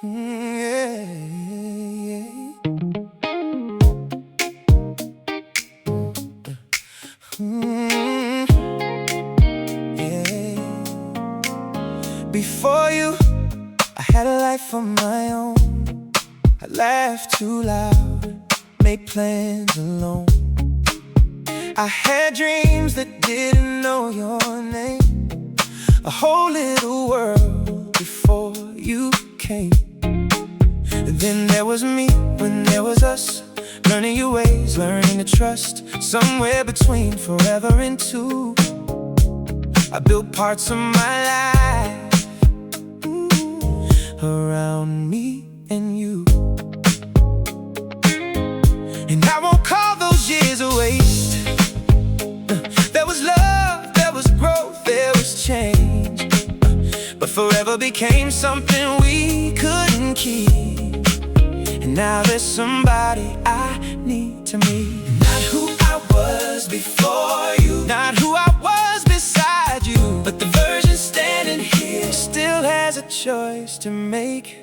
Yeah, yeah. Yeah. Before you, I had a life of my own. I laughed too loud, made plans alone. I had dreams that didn't know your name. A whole little world before you came. And then there was me, when there was us, learning your ways, learning to trust. Somewhere between forever and two, I built parts of my life around me and you. And I won't call those years a waste. There was love, there was growth, there was change, but forever became something we couldn't keep. And now there's somebody I need to meet. Not who I was before you, not who I was beside you, but the version standing here still has a choice to make.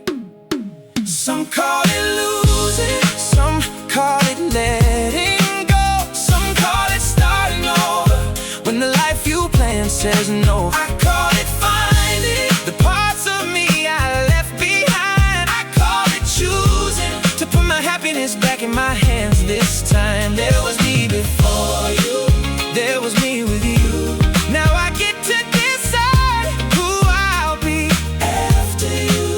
Some call it losing, some call it letting go, some call it starting over when the life you planned says no. I call it finding the parts of me I left behind. I call it choosing to put my happiness back in my hands this time. There was me before you, there was me with you. Now I get to decide who I'll be after you.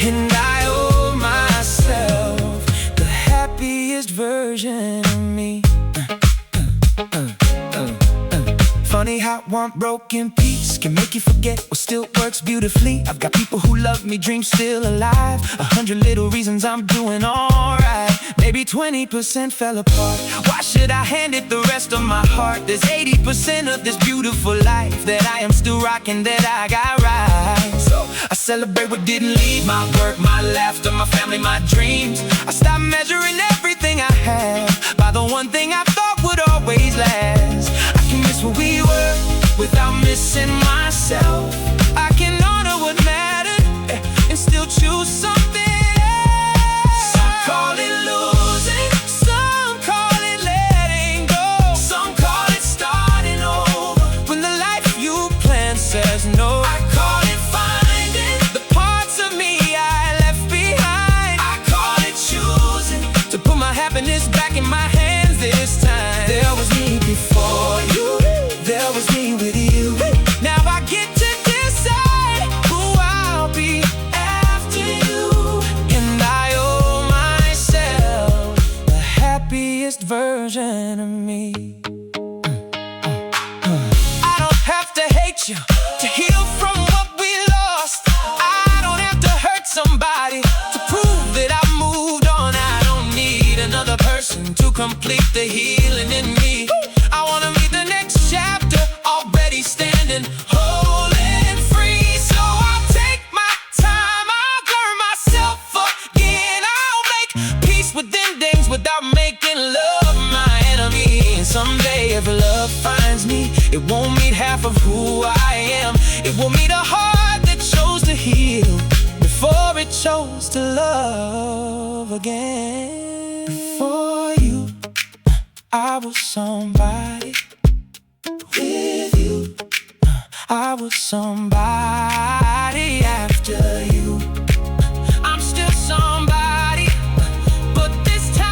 And I owe myself the happiest version of me. Funny how one broken piece can make you forget what still works beautifully. I've got people who love me, dreams still alive. 100 little reasons I'm doing alright. Maybe 20% fell apart. Why should I hand it the rest of my heart? There's 80% of this beautiful life that I am still rocking, that I got right. So I celebrate what didn't leave, my work, my laughter, my family, my dreams. I stopped measuring everything I have by the one thing I thought would always last. I can miss what we were without missing myself. I can honor what mattered and still choose something else. Some call it losing, some call it letting go, some call it starting over when the life you planned says no. I call it finding the parts of me I left behind. I call it choosing to put my happiness back in my hands this time. There was me before you, there was me with you. Now I get to decide who I'll be after you. And I owe myself the happiest version of me. I don't have to hate you to heal from what we lost. I don't have to hurt somebody to prove that I've moved on. I don't need another person to complete the healing in me. I wanna meet the next chapter, already standing whole and free. So I'll take my time, I'll learn myself again. I'll make peace with them things without making love my enemy. And someday if love finds me, it won't meet half of who I am. It will meet a heart that chose to heal before it chose to love again. Before you, I was somebody. With you, I was somebody after you. I'm still somebody, but this time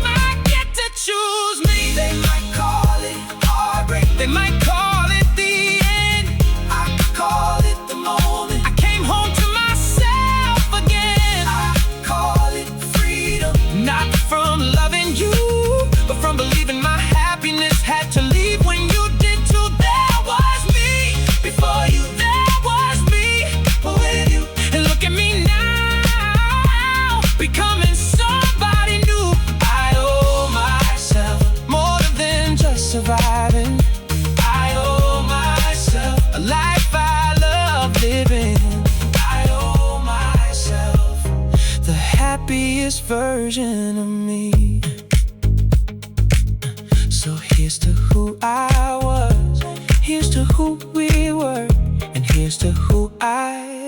I get to choose me. They might call it heartbreak, they might call it the end. I call it the moment I came home to myself again. I call it freedom, not from loving you, but from believing my happiness had to leave when you did too. There was me before you, there was me with you. And look at me now, becoming somebody new. I owe myself more than just surviving. I owe myself a life I love living. I owe myself the happiest version of me. So here's to who I was, here's to who we were, and here's to who I